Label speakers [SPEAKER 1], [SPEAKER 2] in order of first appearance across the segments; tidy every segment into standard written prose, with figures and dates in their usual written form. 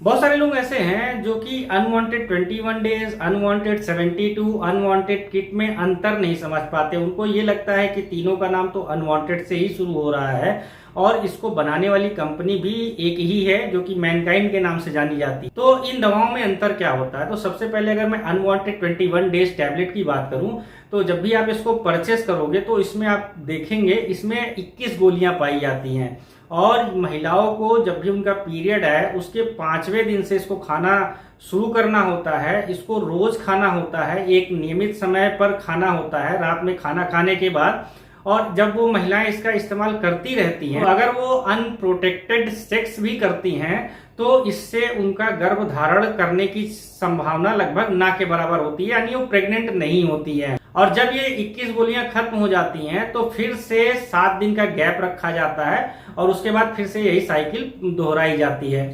[SPEAKER 1] बहुत सारे लोग ऐसे हैं जो कि unwanted 21 days, unwanted 72, unwanted kit में अंतर नहीं समझ पाते। उनको ये लगता है कि तीनों का नाम तो अनवांटेड से ही शुरू हो रहा है और इसको बनाने वाली कंपनी भी एक ही है जो कि मैनकाइंड के नाम से जानी जाती है। तो इन दवाओं में अंतर क्या होता है? तो सबसे पहले अगर मैं अनवांटेड 21 डेज टैबलेट की बात करूं तो जब भी आप इसको परचेस करोगे तो इसमें आप देखेंगे इसमें 21 गोलियां पाई जाती हैं और महिलाओं को जब भी उनका पीरियड है उसके 5वें दिन से इसको खाना शुरू करना होता है। इसको रोज खाना होता है, एक नियमित समय पर खाना होता है रात में खाना खाने के बाद। और जब वो महिलाएं इसका इस्तेमाल करती रहती हैं, तो अगर वो अनप्रोटेक्टेड सेक्स भी करती हैं तो इससे उनका गर्भ धारण करने की संभावना लगभग ना के बराबर होती है, यानी वो प्रेग्नेंट नहीं होती है। और जब ये 21 गोलियां खत्म हो जाती हैं तो फिर से 7 दिन का गैप रखा जाता है और उसके बाद फिर से यही साइकिल दोहराई जाती है।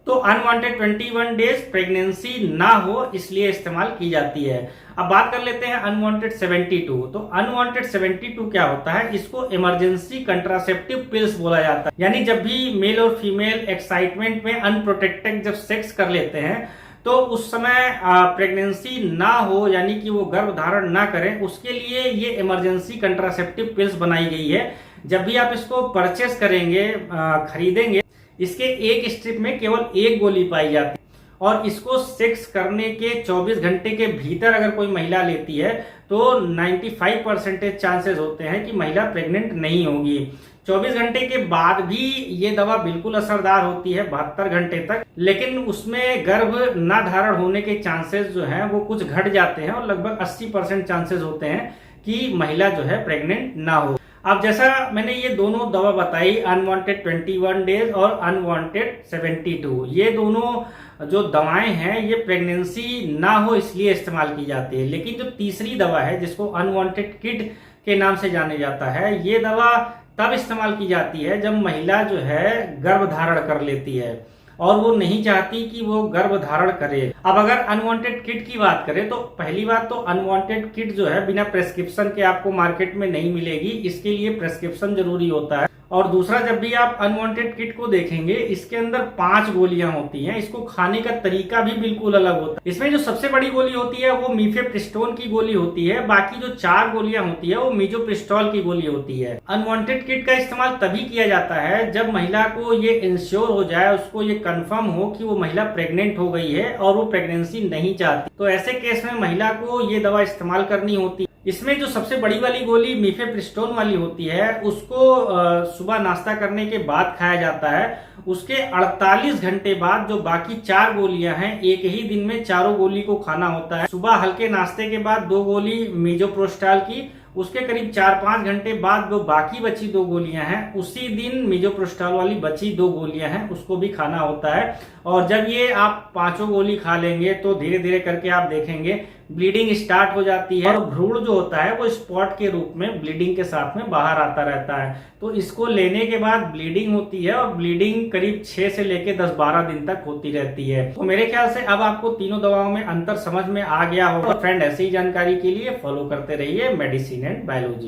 [SPEAKER 1] तो अनवांटेड 21 डेज प्रेगनेंसी ना हो इसलिए इस्तेमाल की जाती है। अब बात कर लेते हैं अनवांटेड 72। तो अनवांटेड 72 क्या होता है? इसको इमरजेंसी कंट्रासेप्टिव पिल्स बोला जाता है। यानी जब भी मेल और फीमेल एक्साइटमेंट में अनप्रोटेक्टेड जब सेक्स कर लेते हैं तो उस समय प्रेगनेंसी ना हो, यानी कि वो गर्भ धारण ना करें, उसके लिए ये इमरजेंसी कंट्रासेप्टिव पिल्स बनाई गई है। जब भी आप इसको परचेस करेंगे, खरीदेंगे, इसके एक स्ट्रिप में केवल एक गोली पाई जाती है और इसको सेक्स करने के 24 घंटे के भीतर अगर कोई महिला लेती है तो 95% चांसेस होते हैं कि महिला प्रेग्नेंट नहीं होगी। 24 घंटे के बाद भी ये दवा बिल्कुल असरदार होती है 72 घंटे तक, लेकिन उसमें गर्भ ना धारण होने के चांसेस जो हैं वो कुछ घट जाते हैं और लगभग 80% चांसेस होते हैं कि महिला जो है प्रेग्नेंट ना हो। अब जैसा मैंने ये दोनों दवा बताई, अनवांटेड 21 डेज और अनवांटेड 72, ये दोनों जो दवाएं हैं ये प्रेगनेंसी ना हो इसलिए इस्तेमाल की जाती है। लेकिन जो तीसरी दवा है जिसको अनवांटेड किड के नाम से जाने जाता है, ये दवा तब इस्तेमाल की जाती है जब महिला जो है गर्भ धारण कर लेती है और वो नहीं चाहती कि वो गर्भ धारण करे। अब अगर अनवांटेड किट की बात करें तो पहली बात तो अनवांटेड किट जो है बिना प्रेस्क्रिप्शन के आपको मार्केट में नहीं मिलेगी, इसके लिए प्रेस्क्रिप्शन जरूरी होता है। और दूसरा, जब भी आप अनवांटेड किट को देखेंगे इसके अंदर 5 गोलियां होती हैं। इसको खाने का तरीका भी बिल्कुल अलग होता है। इसमें जो सबसे बड़ी गोली होती है वो मीफेप्रिस्टोन की गोली होती है, बाकी जो 4 गोलियां होती है वो मीजोप्रिस्टोल की गोली होती है। अनवांटेड किट का इस्तेमाल तभी किया जाता है जब महिला को ये इंश्योर हो जाए, उसको ये कंफर्म हो कि वो महिला प्रेग्नेंट हो गई है और वो प्रेगनेंसी नहीं चाहती, तो ऐसे केस में महिला को ये दवा इस्तेमाल करनी होती है। इसमें जो सबसे बड़ी वाली गोली मीफेप्रिस्टोन वाली होती है उसको सुबह नाश्ता करने के बाद खाया जाता है। उसके 48 घंटे बाद जो बाकी 4 गोलियां हैं, एक ही दिन में चारों गोली को खाना होता है। सुबह हल्के नाश्ते के बाद 2 गोली मीजोप्रोस्टाल की, उसके करीब 4-5 घंटे बाद जो बाकी बची 2 गोलियां हैं उसी दिन मीजोप्रोस्टाल वाली बची 2 गोलियां हैं उसको भी खाना होता है। और जब ये आप 5 गोली खा लेंगे तो धीरे धीरे करके आप देखेंगे ब्लीडिंग स्टार्ट हो जाती है और भ्रूण जो होता है वो स्पॉट के रूप में ब्लीडिंग के साथ में बाहर आता रहता है। तो इसको लेने के बाद ब्लीडिंग होती है और ब्लीडिंग करीब 6 से लेके 10-12 दिन तक होती रहती है। तो मेरे ख्याल से अब आपको तीनों दवाओं में अंतर समझ में आ गया होगा। फ्रेंड, ऐसी ही जानकारी के लिए फॉलो करते रहिए मेडिसिन एंड बायोलॉजी।